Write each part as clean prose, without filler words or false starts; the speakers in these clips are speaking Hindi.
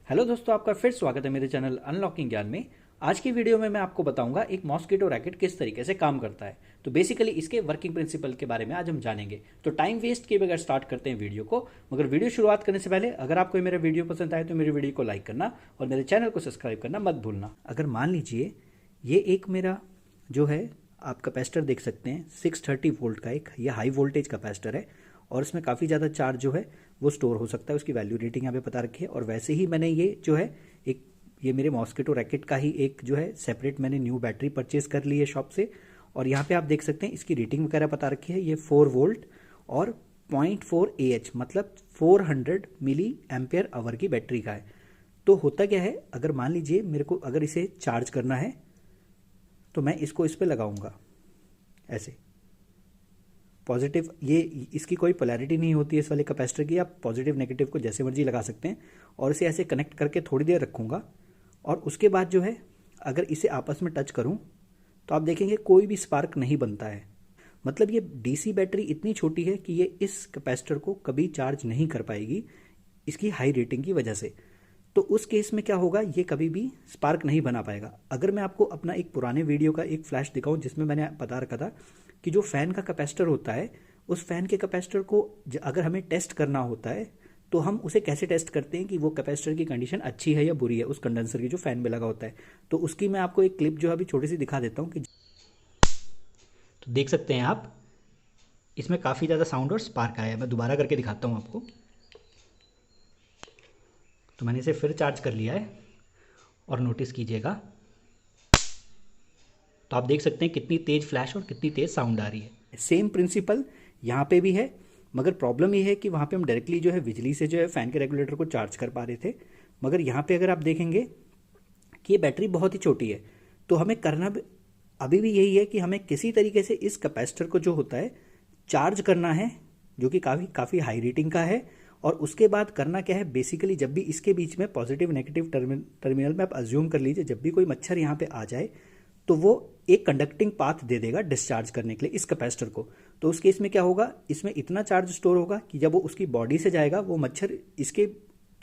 हेलो दोस्तों, आपका फिर स्वागत है मेरे चैनल अनलॉकिंग ज्ञान में। आज की वीडियो में मैं आपको बताऊंगा एक मॉस्किटो रैकेट किस तरीके से काम करता है। तो बेसिकली इसके वर्किंग प्रिंसिपल के बारे में आज हम जानेंगे। तो टाइम वेस्ट किए बगैर स्टार्ट करते हैं वीडियो को। मगर वीडियो शुरुआत करने से पहले अगर आपको मेरा वीडियो पसंद आए तो मेरे वीडियो को लाइक करना और मेरे चैनल को सब्सक्राइब करना मत भूलना। अगर मान लीजिए ये एक मेरा जो है आप कैपेसिटर देख सकते हैं 630 वोल्ट का एक ये हाई वोल्टेज कैपेसिटर है और इसमें काफ़ी ज़्यादा चार्ज जो है वो स्टोर हो सकता है। उसकी वैल्यू रेटिंग यहाँ पे बता रखी है। और वैसे ही मैंने ये जो है एक ये मेरे मॉस्किटो रैकेट का ही एक जो है सेपरेट मैंने न्यू बैटरी परचेज कर ली है शॉप से। और यहाँ पे आप देख सकते हैं इसकी रेटिंग वगैरह बता रखी है। ये 4 वोल्ट और 0.4 AH मतलब 400 मिली एम्पेयर आवर की बैटरी का है। तो होता क्या है, अगर मान लीजिए मेरे को अगर इसे चार्ज करना है तो मैं इसको इस पर लगाऊंगा ऐसे पॉजिटिव। ये इसकी कोई पोलैरिटी नहीं होती है इस वाले कैपेसिटर की, आप पॉजिटिव नेगेटिव को जैसे मर्जी लगा सकते हैं। और इसे ऐसे कनेक्ट करके थोड़ी देर रखूँगा और उसके बाद जो है अगर इसे आपस में टच करूँ तो आप देखेंगे कोई भी स्पार्क नहीं बनता है। मतलब ये डीसी बैटरी इतनी छोटी है कि ये इस कैपेसिटर को कभी चार्ज नहीं कर पाएगी इसकी हाई रेटिंग की वजह से। तो उस केस में क्या होगा, ये कभी भी स्पार्क नहीं बना पाएगा। अगर मैं आपको अपना एक पुराने वीडियो का एक फ्लैश दिखाऊं जिसमें मैंने बता रखा था कि जो फैन का कैपेसिटर होता है उस फैन के कैपेसिटर को अगर हमें टेस्ट करना होता है तो हम उसे कैसे टेस्ट करते हैं कि वो कैपेसिटर की कंडीशन अच्छी है या बुरी है उस कंडेंसर की जो फैन में लगा होता है। तो उसकी मैं आपको एक क्लिप जो अभी छोटी सी दिखा देता हूँ कि तो देख सकते हैं आप इसमें काफ़ी ज़्यादा साउंड और स्पार्क आया है। मैं दोबारा करके दिखाता हूँ आपको। तो मैंने इसे फिर चार्ज कर लिया है और नोटिस कीजिएगा तो आप देख सकते हैं कितनी तेज़ फ्लैश और कितनी तेज़ साउंड आ रही है। सेम प्रिंसिपल यहाँ पे भी है, मगर प्रॉब्लम ये है कि वहाँ पे हम डायरेक्टली जो है बिजली से जो है फ़ैन के रेगुलेटर को चार्ज कर पा रहे थे। मगर यहाँ पे अगर आप देखेंगे कि ये बैटरी बहुत ही छोटी है तो हमें करना अभी भी यही है कि हमें किसी तरीके से इस कैपेसिटर को जो होता है चार्ज करना है, जो कि काफ़ी हाई रेटिंग का है। और उसके बाद करना क्या है, बेसिकली जब भी इसके बीच में पॉजिटिव नेगेटिव टर्मिनल में आप अज्यूम कर लीजिए जब भी कोई मच्छर यहाँ पे आ जाए तो वो एक कंडक्टिंग पाथ दे देगा डिस्चार्ज करने के लिए इस कैपेसिटर को। तो उस केस में क्या होगा, इसमें इतना चार्ज स्टोर होगा कि जब वो उसकी बॉडी से जाएगा वो मच्छर इसके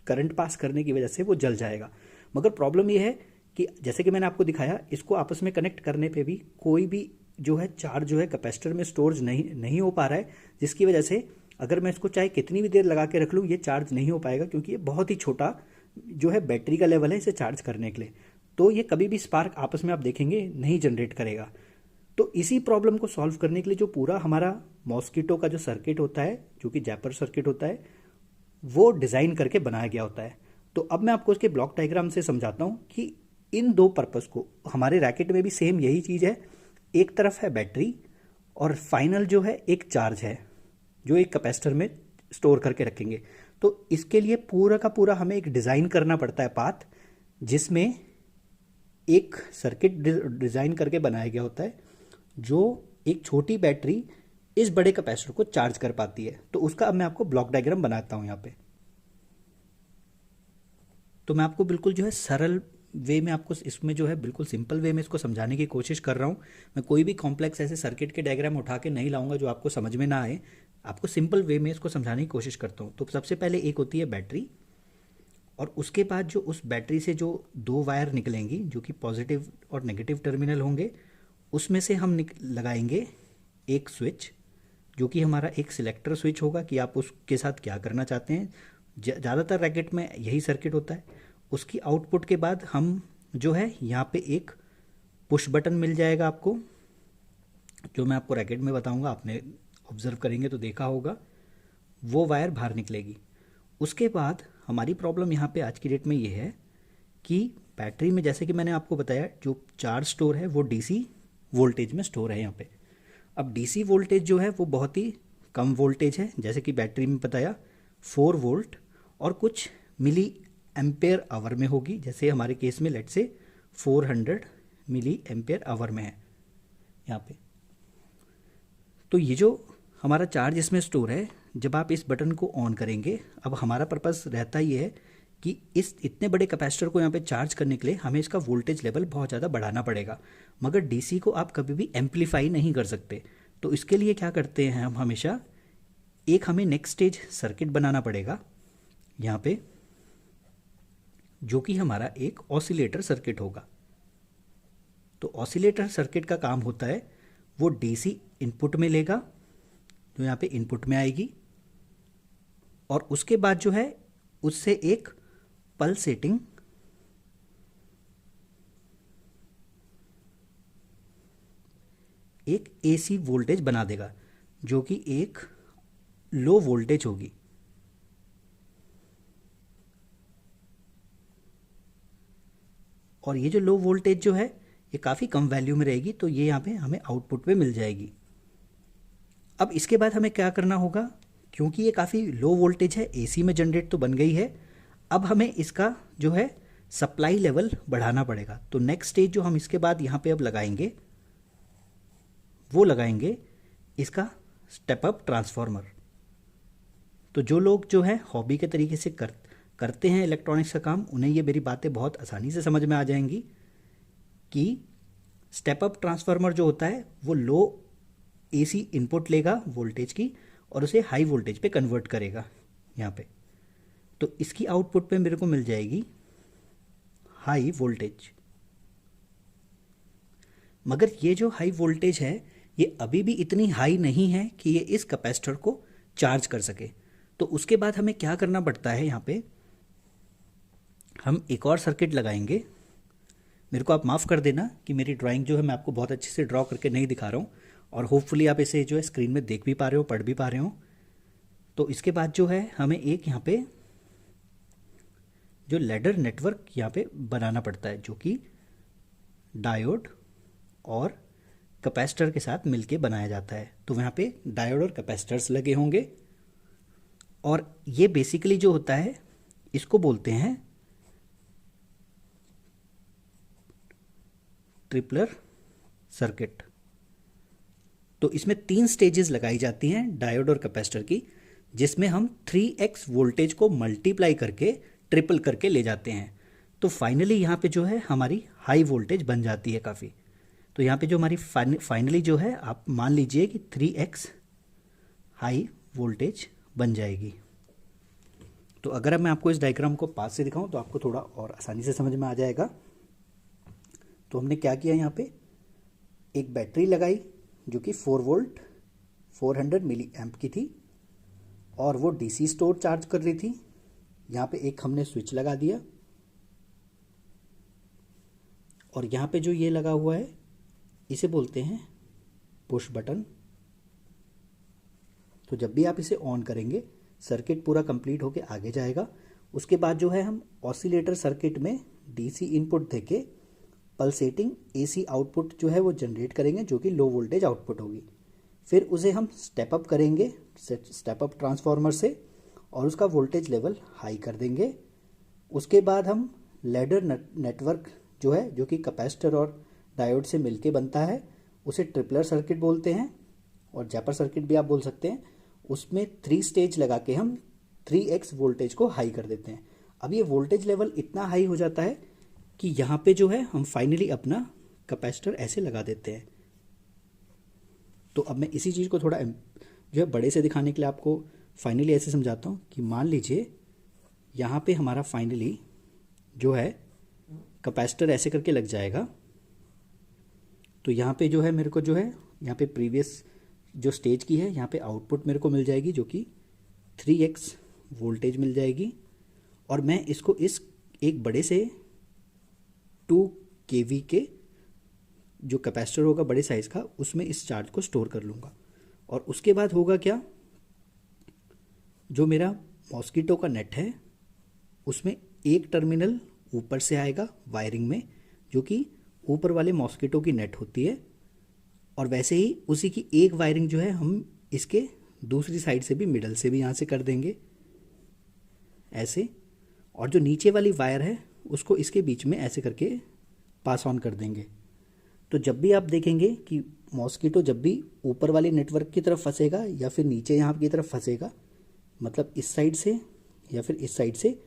करंट पास करने की वजह से वो जल जाएगा। मगर प्रॉब्लम ये है कि जैसे कि मैंने आपको दिखाया इसको आपस में कनेक्ट करने पे भी कोई भी जो है चार्ज जो है कैपेसिटर में स्टोर नहीं हो पा रहा है, जिसकी वजह से अगर मैं इसको चाहे कितनी भी देर लगा के रख लूँ ये चार्ज नहीं हो पाएगा क्योंकि ये बहुत ही छोटा जो है बैटरी का लेवल है इसे चार्ज करने के लिए। तो ये कभी भी स्पार्क आपस में आप देखेंगे नहीं जनरेट करेगा। तो इसी प्रॉब्लम को सॉल्व करने के लिए जो पूरा हमारा मॉस्किटो का जो सर्किट होता है जो कि जैपर सर्किट होता है वो डिज़ाइन करके बनाया गया होता है। तो अब मैं आपको उसके ब्लॉक डायग्राम से समझाता हूँ कि इन दो पर्पस को हमारे रैकेट में भी सेम यही चीज़ है। एक तरफ है बैटरी और फाइनल जो है एक चार्ज है जो एक कैपेसिटर में स्टोर करके रखेंगे। तो इसके लिए पूरा का पूरा हमें एक डिज़ाइन करना पड़ता है पाथ, जिसमें एक सर्किट डिज़ाइन करके बनाया गया होता है जो एक छोटी बैटरी इस बड़े कैपेसिटर को चार्ज कर पाती है। तो उसका अब मैं आपको ब्लॉक डायग्राम बनाता हूं यहाँ पे। तो मैं आपको बिल्कुल जो है सरल वे में आपको इसमें जो है बिल्कुल सिंपल वे में इसको समझाने की कोशिश कर रहा हूँ। मैं कोई भी कॉम्प्लेक्स ऐसे सर्किट के डायग्राम उठा के नहीं लाऊंगा जो आपको समझ में ना आए। आपको सिंपल वे में इसको समझाने की कोशिश करता हूँ। तो सबसे पहले एक होती है बैटरी और उसके बाद जो उस बैटरी से जो दो वायर निकलेंगी जो कि पॉजिटिव और नेगेटिव टर्मिनल होंगे उसमें से हम लगाएंगे एक स्विच जो कि हमारा एक सिलेक्टर स्विच होगा कि आप उसके साथ क्या करना चाहते हैं। ज़्यादातर रैकेट में यही सर्किट होता है। उसकी आउटपुट के बाद हम जो है यहाँ पे एक पुश बटन मिल जाएगा आपको, जो मैं आपको रैकेट में बताऊँगा, आपने ऑब्जर्व करेंगे तो देखा होगा। वो वायर बाहर निकलेगी। उसके बाद हमारी प्रॉब्लम यहाँ पे आज की डेट में ये है कि बैटरी में जैसे कि मैंने आपको बताया जो चार्ज स्टोर है वो डीसी वोल्टेज में स्टोर है यहाँ पे। अब डीसी वोल्टेज जो है वो बहुत ही कम वोल्टेज है, जैसे कि बैटरी में बताया 4 वोल्ट और कुछ मिली एम्पेयर आवर में होगी। जैसे हमारे केस में लेट से 400 मिली एम्पेयर आवर में है यहाँ पे। तो ये जो हमारा चार्ज इसमें स्टोर है, जब आप इस बटन को ऑन करेंगे, अब हमारा पर्पस रहता ही है कि इस इतने बड़े कैपेसिटर को यहाँ पे चार्ज करने के लिए हमें इसका वोल्टेज लेवल बहुत ज़्यादा बढ़ाना पड़ेगा। मगर डीसी को आप कभी भी एम्पलीफाई नहीं कर सकते। तो इसके लिए क्या करते हैं हम हमेशा, एक हमें नेक्स्ट स्टेज सर्किट बनाना पड़ेगा यहाँ पे जो कि हमारा एक ऑसिलेटर सर्किट होगा। तो ऑसिलेटर सर्किट का काम होता है वो डीसी इनपुट में लेगा, जो यहाँ पे इनपुट में आएगी, और उसके बाद जो है उससे एक पल्सेटिंग एक एसी वोल्टेज बना देगा, जो कि एक लो वोल्टेज होगी। और ये जो लो वोल्टेज जो है ये काफ़ी कम वैल्यू में रहेगी, तो ये यहाँ पे हमें आउटपुट पे मिल जाएगी। अब इसके बाद हमें क्या करना होगा, क्योंकि ये काफ़ी लो वोल्टेज है, एसी में जनरेट तो बन गई है, अब हमें इसका जो है सप्लाई लेवल बढ़ाना पड़ेगा। तो नेक्स्ट स्टेज जो हम इसके बाद यहाँ पे अब लगाएंगे वो लगाएंगे इसका स्टेप अप ट्रांसफार्मर। तो जो लोग जो है हॉबी के तरीके से करते हैं इलेक्ट्रॉनिक्स का काम, उन्हें ये मेरी बातें बहुत आसानी से समझ में आ जाएंगी कि स्टेप अप ट्रांसफार्मर जो होता है वो लो एसी इनपुट लेगा वोल्टेज की और उसे हाई वोल्टेज पे कन्वर्ट करेगा यहाँ पे। तो इसकी आउटपुट पे मेरे को मिल जाएगी हाई वोल्टेज। मगर ये जो हाई वोल्टेज है ये अभी भी इतनी हाई नहीं है कि ये इस कैपेसिटर को चार्ज कर सके। तो उसके बाद हमें क्या करना पड़ता है, यहाँ पे हम एक और सर्किट लगाएंगे। मेरे को आप माफ़ कर देना कि मेरी ड्राइंग जो है मैं आपको बहुत अच्छे से ड्रॉ करके नहीं दिखा रहा हूँ, और होपफुली आप इसे जो है स्क्रीन में देख भी पा रहे हो, पढ़ भी पा रहे हो। तो इसके बाद जो है हमें एक यहाँ पे जो लैडर नेटवर्क यहाँ पे बनाना पड़ता है, जो कि डायोड और कैपेसिटर के साथ मिलके बनाया जाता है। तो वहाँ पे डायोड और कैपेसिटर्स लगे होंगे, और ये बेसिकली जो होता है इसको बोलते हैं ट्रिपलर सर्किट। तो इसमें 3 स्टेजेस लगाई जाती हैं डायोड और कैपेसिटर की, जिसमें हम 3x वोल्टेज को मल्टीप्लाई करके ट्रिपल करके ले जाते हैं। तो फाइनली यहाँ पे जो है हमारी हाई वोल्टेज बन जाती है काफ़ी। तो यहाँ पे जो हमारी फाइनली जो है आप मान लीजिए कि 3x हाई वोल्टेज बन जाएगी। तो अगर मैं आपको इस डायग्राम को पास से दिखाऊं तो आपको थोड़ा और आसानी से समझ में आ जाएगा। तो हमने क्या किया, यहाँ पे एक बैटरी लगाई जो कि 4 वोल्ट 400 मिली एम्प की थी, और वो डीसी स्टोर चार्ज कर रही थी। यहाँ पे एक हमने स्विच लगा दिया, और यहाँ पे जो ये लगा हुआ है इसे बोलते हैं पुश बटन। तो जब भी आप इसे ऑन करेंगे सर्किट पूरा कंप्लीट होके आगे जाएगा। उसके बाद जो है हम ऑसिलेटर सर्किट में डीसी इनपुट देके पल्सेटिंग एसी आउटपुट जो है वो जनरेट करेंगे, जो कि लो वोल्टेज आउटपुट होगी। फिर उसे हम स्टेप अप करेंगे स्टेप अप ट्रांसफार्मर से, और उसका वोल्टेज लेवल हाई कर देंगे। उसके बाद हम लैडर नेटवर्क जो है, जो कि कैपेसिटर और डायोड से मिलके बनता है, उसे ट्रिपलर सर्किट बोलते हैं, और जैपर सर्किट भी आप बोल सकते हैं। उसमें 3 स्टेज लगा के हम 3x वोल्टेज को हाई कर देते हैं। अब ये वोल्टेज लेवल इतना हाई हो जाता है कि यहाँ पे जो है हम फाइनली अपना कैपेसिटर ऐसे लगा देते हैं। तो अब मैं इसी चीज़ को थोड़ा जो है बड़े से दिखाने के लिए आपको फाइनली ऐसे समझाता हूँ कि मान लीजिए यहाँ पे हमारा फाइनली जो है कैपेसिटर ऐसे करके लग जाएगा। तो यहाँ पे जो है मेरे को जो है यहाँ पे प्रीवियस जो स्टेज की है यहाँ पे आउटपुट मेरे को मिल जाएगी, जो कि 3x वोल्टेज मिल जाएगी। और मैं इसको इस एक बड़े से 2 kV के जो कैपेसिटर होगा बड़े साइज़ का, उसमें इस चार्ज को स्टोर कर लूँगा। और उसके बाद होगा क्या, जो मेरा मॉस्किटो का नेट है उसमें एक टर्मिनल ऊपर से आएगा वायरिंग में, जो कि ऊपर वाले मॉस्किटो की नेट होती है, और वैसे ही उसी की एक वायरिंग जो है हम इसके दूसरी साइड से भी, मिडल से भी यहाँ से कर देंगे ऐसे। और जो नीचे वाली वायर है उसको इसके बीच में ऐसे करके पास ऑन कर देंगे। तो जब भी आप देखेंगे कि मॉस्किटो जब भी ऊपर वाले नेटवर्क की तरफ फंसेगा या फिर नीचे यहाँ की तरफ फंसेगा, मतलब इस साइड से या फिर इस साइड से,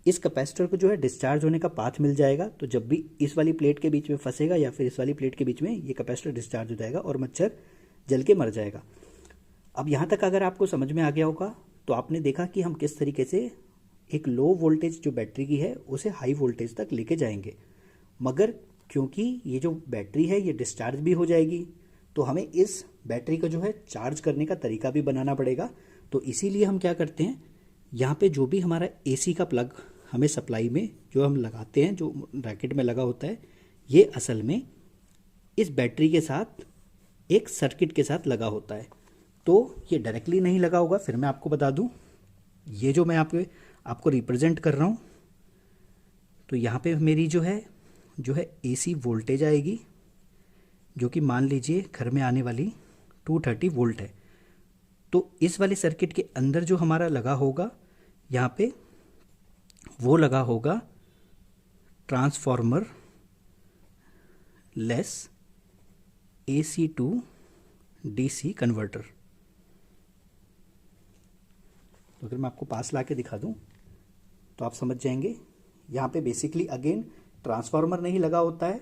इस कैपेसिटर को जो है डिस्चार्ज होने का पाथ मिल जाएगा। तो जब भी इस वाली प्लेट के बीच में फंसेगा या फिर इस वाली प्लेट के बीच में, ये कैपेसिटर डिस्चार्ज हो जाएगा और मच्छर जल के मर जाएगा। अब यहाँ तक अगर आपको समझ में आ गया होगा तो आपने देखा कि हम किस तरीके से एक लो वोल्टेज जो बैटरी की है उसे हाई वोल्टेज तक लेके जाएंगे, मगर क्योंकि ये जो बैटरी है ये डिस्चार्ज भी हो जाएगी, तो हमें इस बैटरी का जो है चार्ज करने का तरीका भी बनाना पड़ेगा। तो इसीलिए हम क्या करते हैं, यहाँ पे जो भी हमारा एसी का प्लग हमें सप्लाई में जो हम लगाते हैं, जो रैकेट में लगा होता है, ये असल में इस बैटरी के साथ एक सर्किट के साथ लगा होता है। तो ये डायरेक्टली नहीं लगा होगा। फिर मैं आपको बता दूं, ये जो मैं आपको रिप्रेजेंट कर रहा हूँ, तो यहाँ पे मेरी जो है एसी वोल्टेज आएगी, जो कि मान लीजिए घर में आने वाली 230 वोल्ट है। तो इस वाले सर्किट के अंदर जो हमारा लगा होगा यहाँ पे, वो लगा होगा transformer less AC to DC converter. तो अगर मैं आपको पास ला के दिखा दूं तो आप समझ जाएंगे। यहाँ पे बेसिकली अगेन ट्रांसफार्मर नहीं लगा होता है,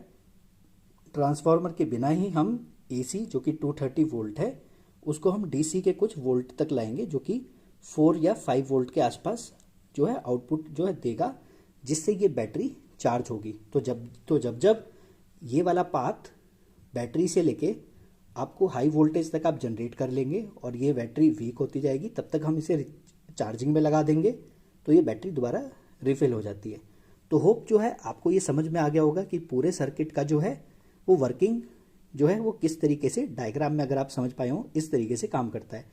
ट्रांसफार्मर के बिना ही हम AC जो कि 230 वोल्ट है उसको हम DC के कुछ वोल्ट तक लाएंगे, जो कि 4 या 5 वोल्ट के आसपास जो है आउटपुट जो है देगा, जिससे ये बैटरी चार्ज होगी। तो जब ये वाला पाथ बैटरी से लेके आपको हाई वोल्टेज तक आप जनरेट कर लेंगे और ये बैटरी वीक होती जाएगी, तब तक हम इसे चार्जिंग में लगा देंगे, तो ये बैटरी दोबारा रिफिल हो जाती है। तो होप जो है आपको ये समझ में आ गया होगा कि पूरे सर्किट का जो है वो वर्किंग जो है वो किस तरीके से, डायग्राम में अगर आप समझ पाए हो, इस तरीके से काम करता है।